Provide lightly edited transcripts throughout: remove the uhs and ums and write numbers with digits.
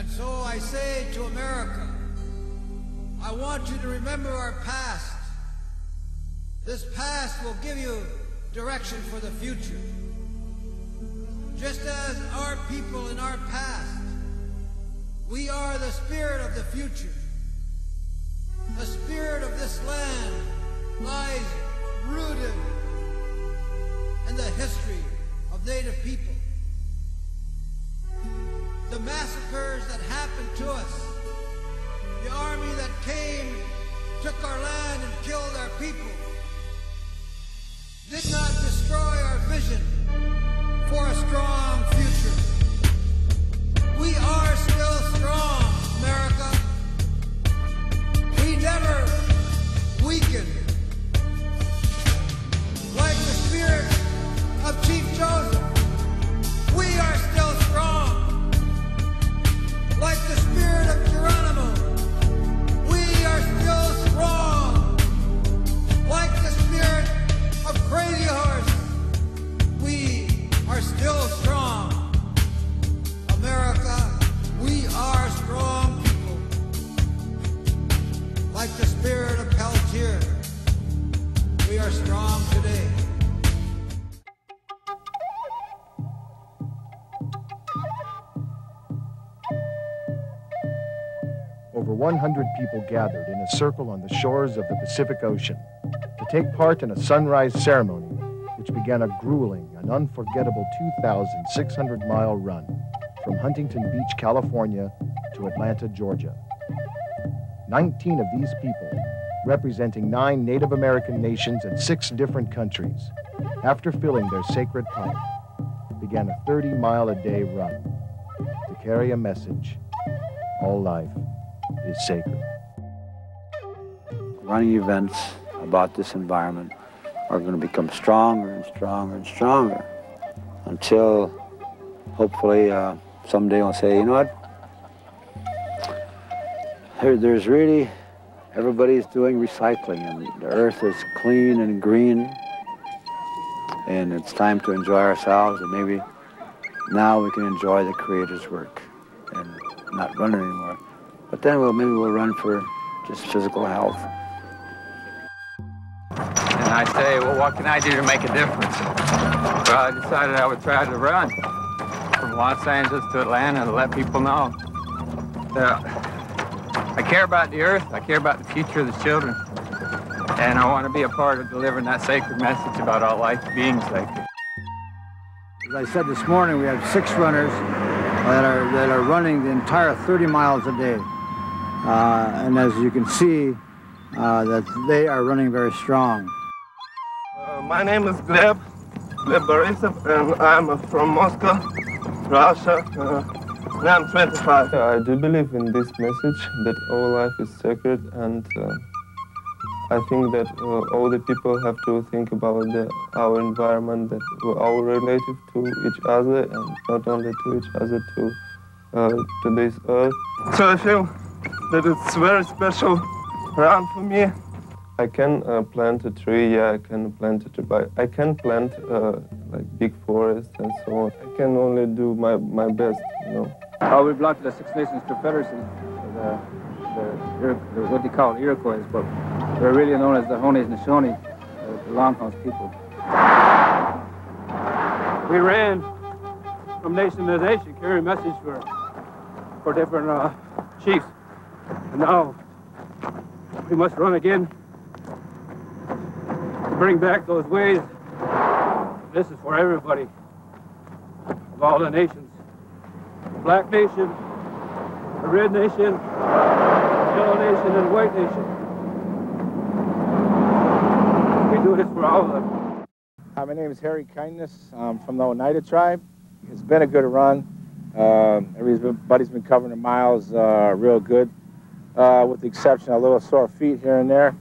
And so I say to America, I want you to remember our past. This past will give you direction for the future. Just as our people in our past, we are the spirit of the future. The spirit of this land lies rooted in the history of Native people. The massacres that happened to us, the army that came, took our land and killed our people, did not destroy our vision for a strong future. We are still strong, America. We never weakened. Like the spirit of Chief Joseph, we are still strong. Like the spirit of Geronimo, we are still strong. Like the spirit of Crazy Horse, we are still strong. America, we are strong people. Like the spirit of Peltier, we are strong today. Over 100 people gathered in a circle on the shores of the Pacific Ocean to take part in a sunrise ceremony which began a grueling and unforgettable 2,600-mile run from Huntington Beach, California to Atlanta, Georgia. 19 of these people, representing 9 Native American nations and 6 different countries, after filling their sacred pipe, began a 30-mile-a-day run to carry a message: all life is sacred. Running events about this environment are going to become stronger and stronger and stronger until hopefully someday we'll say, you know what, there's really, everybody's doing recycling and the earth is clean and green and it's time to enjoy ourselves, and maybe now we can enjoy the Creator's work and not run anymore. But then maybe we'll run for just physical health. And I say, well, what can I do to make a difference? Well, I decided I would try to run from Los Angeles to Atlanta to let people know that I care about the earth, I care about the future of the children, and I want to be a part of delivering that sacred message about all life being sacred. As I said this morning, we have 6 runners that are running the entire 30 miles a day. And as you can see, that they are running very strong. My name is Gleb Borisov, and I'm from Moscow, Russia. And I'm 25. I do believe in this message that all life is sacred, and I think that all the people have to think about our environment, that we're all relative to each other, and not only to each other, to this earth. So I feel that it's very special run for me. I can plant a tree, yeah, I can plant a tree, but I can plant like big forests and so on. I can only do my best, you know. We belong to the Six Nations Confederacy, what they call Iroquois, but they're really known as the Haudenosaunee, the Longhouse people. We ran from nation to nation, carrying a message for different chiefs. And now we must run again to bring back those ways. This is for everybody, of all the nations. The Black Nation, the Red Nation, Yellow Nation, and White Nation. We do this for all of them. Hi, my name is Harry Kindness. I'm from the Oneida tribe. It's been a good run. Everybody's been covering the miles real good, with the exception of a little sore feet here and there.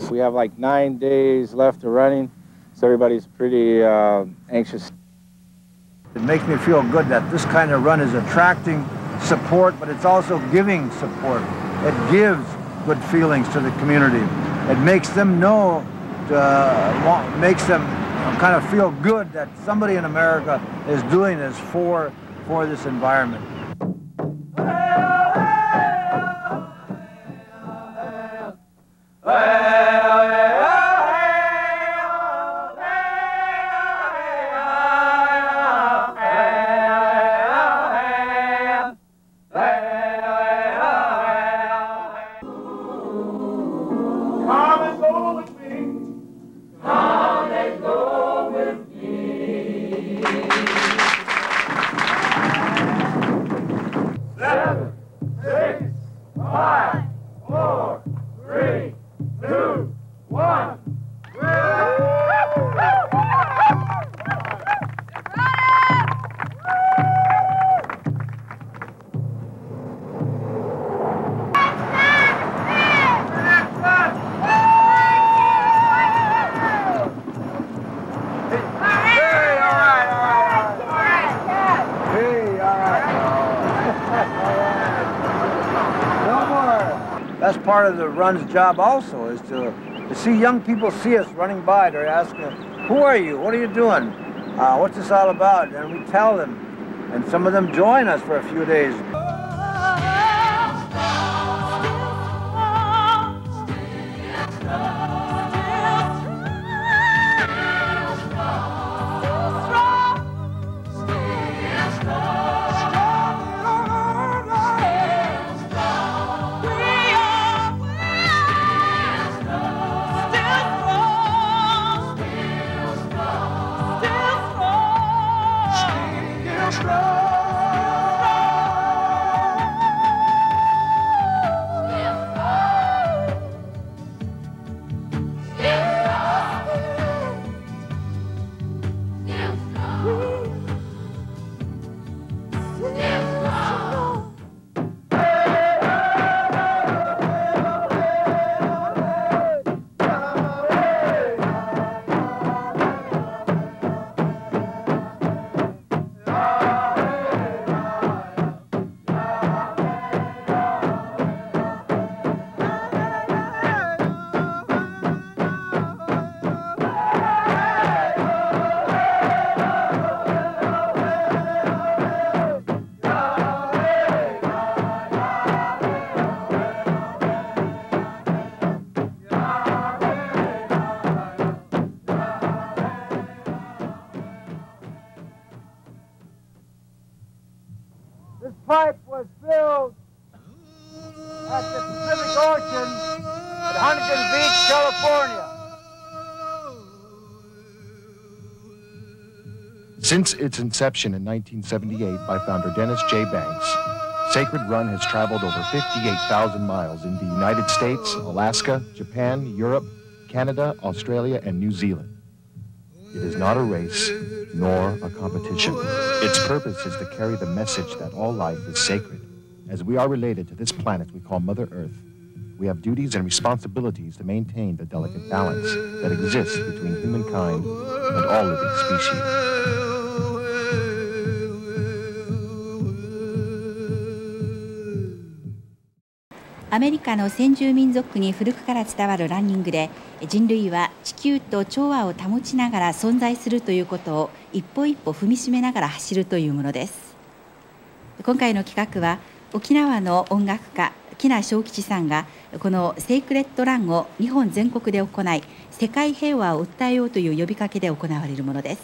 We have like 9 days left of running, so everybody's pretty anxious. It makes me feel good that this kind of run is attracting support, but it's also giving support. It gives good feelings to the community. It makes them know, makes them kind of feel good that somebody in America is doing this for this environment. part of the run's job also, is to see young people see us running by. They're asking, who are you? What are you doing? What's this all about? And we tell them. And some of them join us for a few days. This pipe was filled at the Pacific Ocean at Huntington Beach, California. Since its inception in 1978 by founder Dennis J. Banks, Sacred Run has traveled over 58,000 miles in the United States, Alaska, Japan, Europe, Canada, Australia, and New Zealand. It is not a race, nor a competition. Its purpose is to carry the message that all life is sacred. As we are related to this planet we call Mother Earth, we have duties and responsibilities to maintain the delicate balance that exists between humankind and all living species. アメリカの先住民族に古くから伝わるランニングで、人類は地球と調和を保ちながら存在するということを一歩一歩踏みしめながら走るというものです。今回の企画は沖縄の音楽家喜納正吉さんがこのセイクレットランを日本全国で行い、世界平和を訴えようという呼びかけで行われるものです。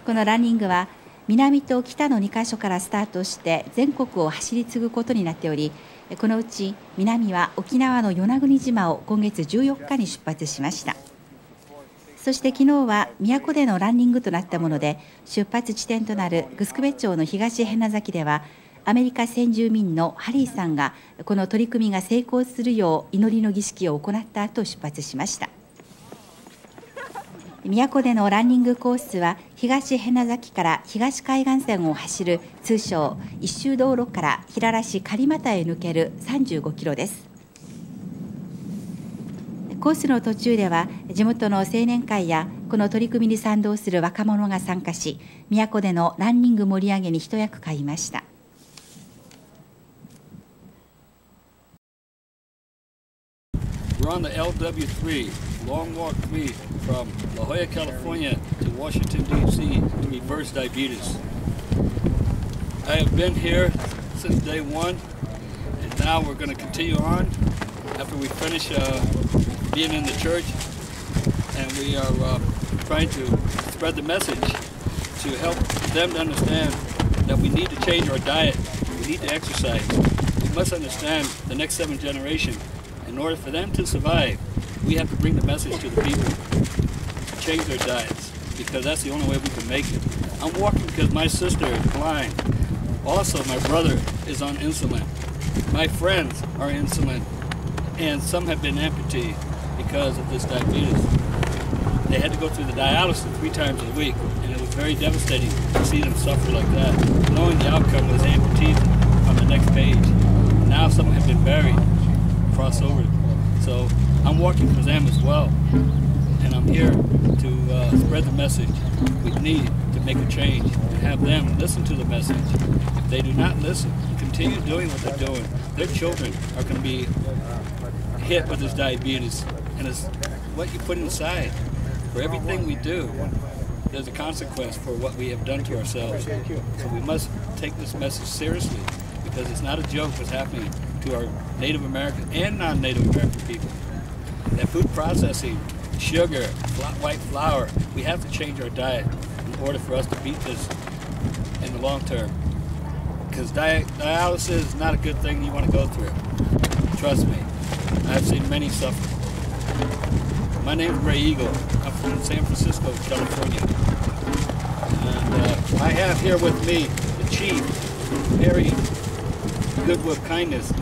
このランニングは南と北の2カ所からスタートして全国を走り継ぐことになっており、このうち南は沖縄の与那国島を今月14日に出発しました。そして昨日は宮古でのランニングとなったもので、出発地点となるグスクベ町の東辺名崎ではアメリカ先住民のハリーさんがこの取り組みが成功するよう祈りの儀式を行った後出発しました。宮古でのランニングコースは東辺名崎から東海岸線を走る通称一周道路から平良市狩俣へ抜ける35キロです。コースの途中では地元の青年会やこの取り組みに賛同する若者が参加し、宮古でのランニング盛り上げに一役買いました。We're on the LW3, Long Walk 3, from La Jolla, California to Washington, D.C. to reverse diabetes. I have been here since day one, and now we're going to continue on after we finish being in the church, and we are trying to spread the message to help them to understand that we need to change our diet, we need to exercise. We must understand the next 7th generation. In order for them to survive, we have to bring the message to the people to change their diets, because that's the only way we can make it. I'm walking because my sister is blind. Also, my brother is on insulin. My friends are insulin, and some have been amputated because of this diabetes. They had to go through the dialysis 3 times a week, and it was very devastating to see them suffer like that, knowing the outcome was amputated on the next page. Now some have been buried. Cross over. So I'm walking for them as well, and I'm here to spread the message. We need to make a change and have them listen to the message. If they do not listen and continue continue doing what they're doing, their children are going to be hit with this diabetes. And it's what you put inside. For everything we do, there's a consequence for what we have done to ourselves. So we must take this message seriously, because it's not a joke what's happening to our Native American and non-Native American people. That food processing, sugar, white flour, we have to change our diet in order for us to beat this in the long term. Because dialysis is not a good thing you want to go through. Trust me, I've seen many suffer. My name is Ray Eagle. I'm from San Francisco, California. And I have here with me the Chief, Harry Goodwolf Kindness.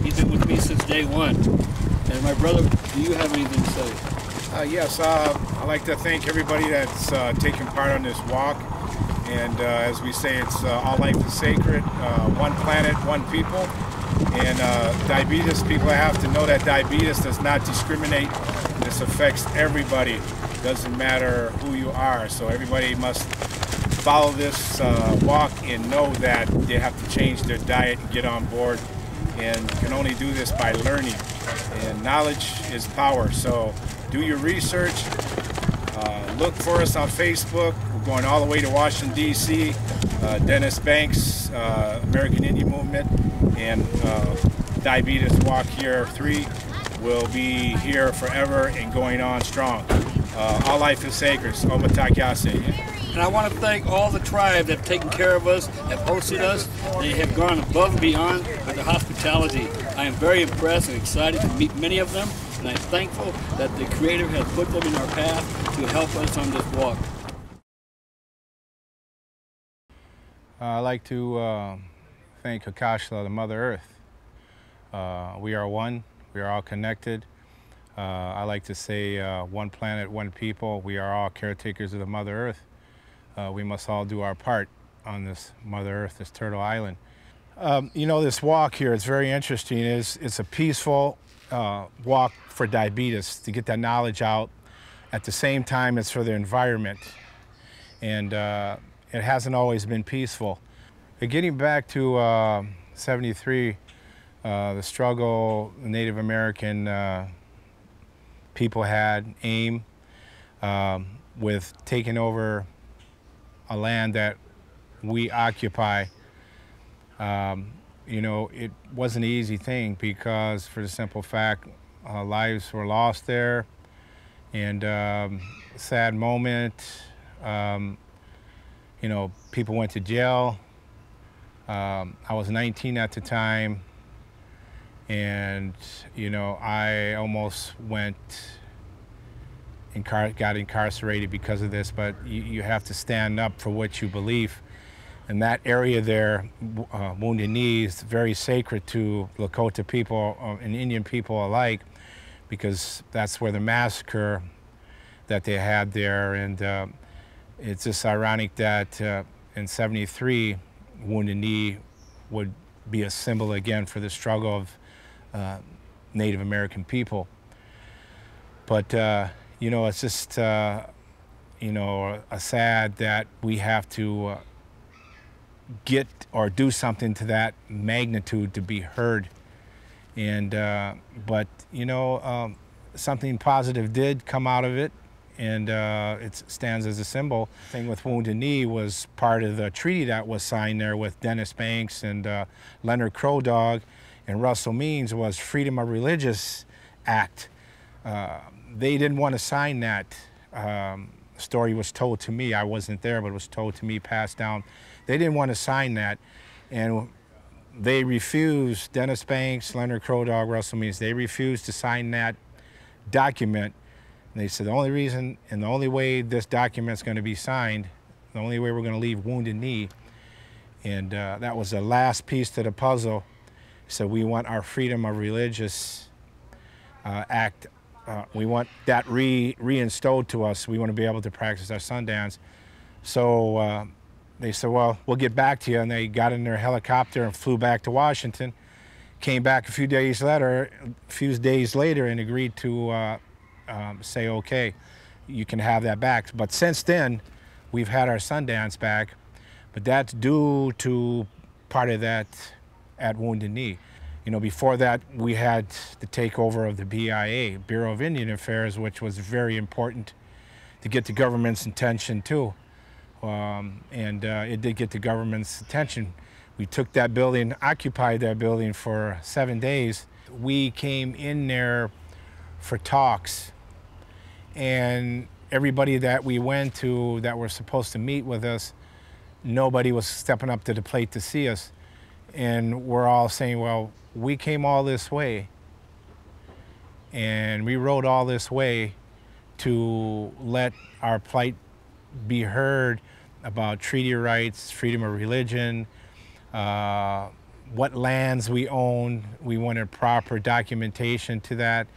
He's been with me since day one. And my brother, do you have anything to say? Yes, I'd like to thank everybody that's taken part on this walk. And as we say, it's all life is sacred, one planet, one people. And diabetes, people have to know that diabetes does not discriminate. This affects everybody. Doesn't matter who you are. So everybody must follow this walk and know that they have to change their diet and get on board. And you can only do this by learning. And knowledge is power. So do your research. Look for us on Facebook. We're going all the way to Washington, D.C. Dennis Banks, American Indian Movement, and Diabetes Walk here 3 will be here forever and going on strong. All life is sacred. And I want to thank all the tribe that have taken care of us, have hosted us. They have gone above and beyond with their hospitality. I am very impressed and excited to meet many of them, and I'm thankful that the Creator has put them in our path to help us on this walk. I'd like to thank Hakashla, the Mother Earth. We are one. We are all connected. I like to say one planet, one people. We are all caretakers of the Mother Earth. We must all do our part on this Mother Earth, this Turtle Island. You know, this walk here is very interesting. It's a peaceful walk for diabetes, to get that knowledge out. At the same time, it's for the environment. And it hasn't always been peaceful. But getting back to 73, the struggle the Native American people had, AIM, with taking over a land that we occupy. You know, it wasn't an easy thing, because for the simple fact, lives were lost there, and sad moment. You know, people went to jail. I was 19 at the time, and you know, I almost got incarcerated because of this. But you have to stand up for what you believe. And that area there, Wounded Knee, is very sacred to Lakota people and Indian people alike, because that's where the massacre that they had there. And it's just ironic that in 73, Wounded Knee would be a symbol again for the struggle of Native American people. But, you know, it's just, you know, sad that we have to get or do something to that magnitude to be heard. And, but, you know, something positive did come out of it, and it stands as a symbol. The thing with Wounded Knee was part of the treaty that was signed there with Dennis Banks and Leonard Crow Dog and Russell Means, was Freedom of Religious Act. They didn't want to sign that. Story was told to me. I wasn't there, but it was told to me, passed down. They didn't want to sign that, and they refused. Dennis Banks, Leonard Crow Dog, Russell Means, they refused to sign that document. And they said the only reason and the only way this document's going to be signed, the only way we're going to leave Wounded Knee, and that was the last piece to the puzzle. So we want our Freedom of Religious Act. We want that reinstalled to us. We want to be able to practice our Sundance. So they said, well, we'll get back to you. And they got in their helicopter and flew back to Washington. Came back a few days later, and agreed to say, okay, you can have that back. But since then, we've had our Sundance back. But that's due to part of that at Wounded Knee. You know, before that, we had the takeover of the BIA, Bureau of Indian Affairs, which was very important to get the government's attention too. It did get the government's attention. We took that building, occupied that building for 7 days. We came in there for talks, and everybody that we went to that were supposed to meet with us, nobody was stepping up to the plate to see us. And we're all saying, well, we came all this way, and we rode all this way to let our plight be heard about treaty rights, freedom of religion, what lands we own. We wanted proper documentation to that.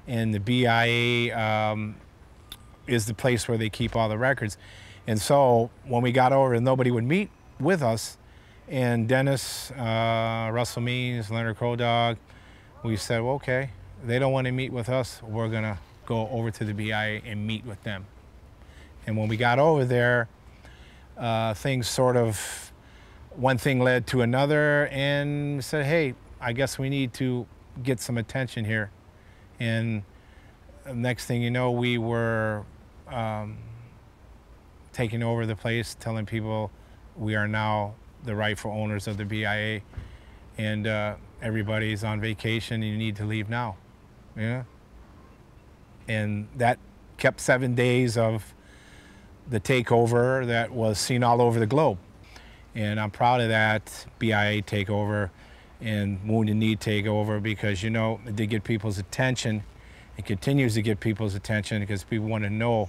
And the BIA is the place where they keep all the records. And so when we got over and nobody would meet with us, and Dennis, Russell Means, Leonard Crow Dog, we said, well, okay, they don't want to meet with us, we're gonna go over to the BIA and meet with them. And when we got over there, things sort of, one thing led to another, and we said, hey, I guess we need to get some attention here. And next thing you know, we were taking over the place, telling people we are now the rightful owners of the BIA, and everybody's on vacation and you need to leave now. Yeah. And that kept 7 days of the takeover that was seen all over the globe. And I'm proud of that BIA takeover and Wounded Knee takeover, because, you know, it did get people's attention. It continues to get people's attention because people want to know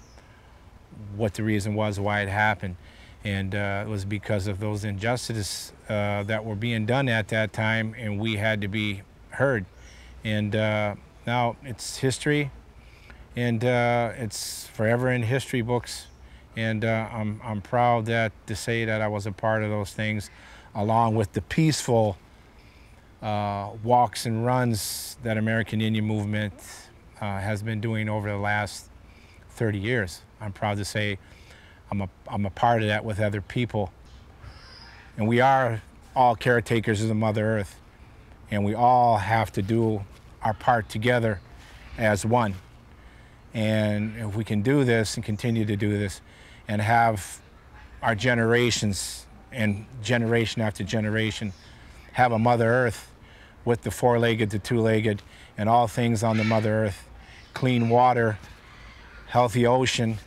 what the reason was, why it happened. And it was because of those injustices that were being done at that time, and we had to be heard. And now it's history, and it's forever in history books. And I'm proud to say that I was a part of those things, along with the peaceful walks and runs that American Indian movement has been doing over the last 30 years. I'm proud to say I'm a part of that with other people. And we are all caretakers of the Mother Earth, and we all have to do our part together as one. And if we can do this and continue to do this and have our generations and generation after generation have a Mother Earth with the four-legged, the two-legged, and all things on the Mother Earth, clean water, healthy ocean,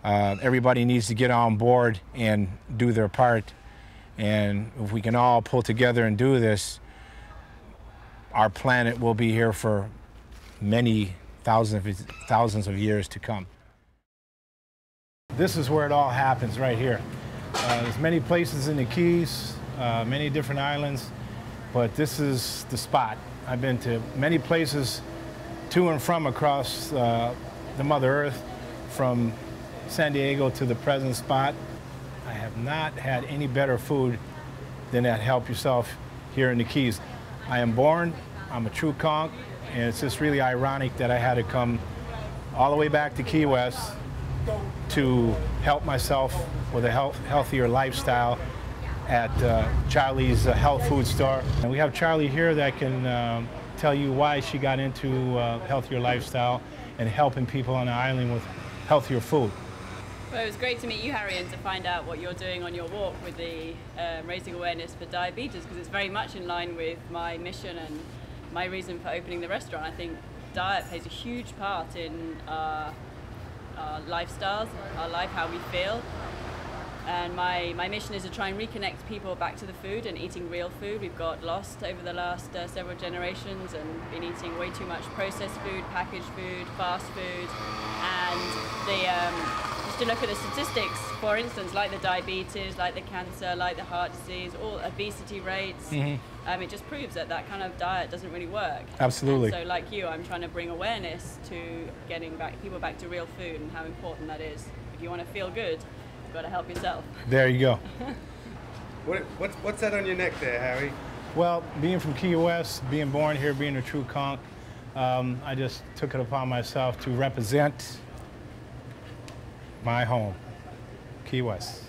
everybody needs to get on board and do their part. And if we can all pull together and do this, our planet will be here for many thousands of years to come. This is where it all happens, right here. There's many places in the Keys, many different islands, but this is the spot. I've been to many places to and from across the Mother Earth, from San Diego to the present spot. I have not had any better food than that Help Yourself here in the Keys. I am born, I'm a true conch, and it's just really ironic that I had to come all the way back to Key West to help myself with a healthier lifestyle at Charlie's health food store. And we have Charlie here that can tell you why she got into healthier lifestyle and helping people on the island with healthier food. Well, it was great to meet you, Harry, and to find out what you're doing on your walk with the raising awareness for diabetes, because it's very much in line with my mission and my reason for opening the restaurant. I think diet plays a huge part in our lifestyles, our life, how we feel. And my mission is to try and reconnect people back to the food and eating real food. We've got lost over the last several generations and been eating way too much processed food, packaged food, fast food. And just to look at the statistics, for instance, like the diabetes, like the cancer, like the heart disease, all obesity rates, it just proves that that kind of diet doesn't really work. Absolutely. And so like you, I'm trying to bring awareness to getting people back to real food and how important that is. If you want to feel good, you've got to help yourself. There you go. What's that on your neck there, Harry? Well, being from Key West, being born here, being a true conch, I just took it upon myself to represent my home, Key West.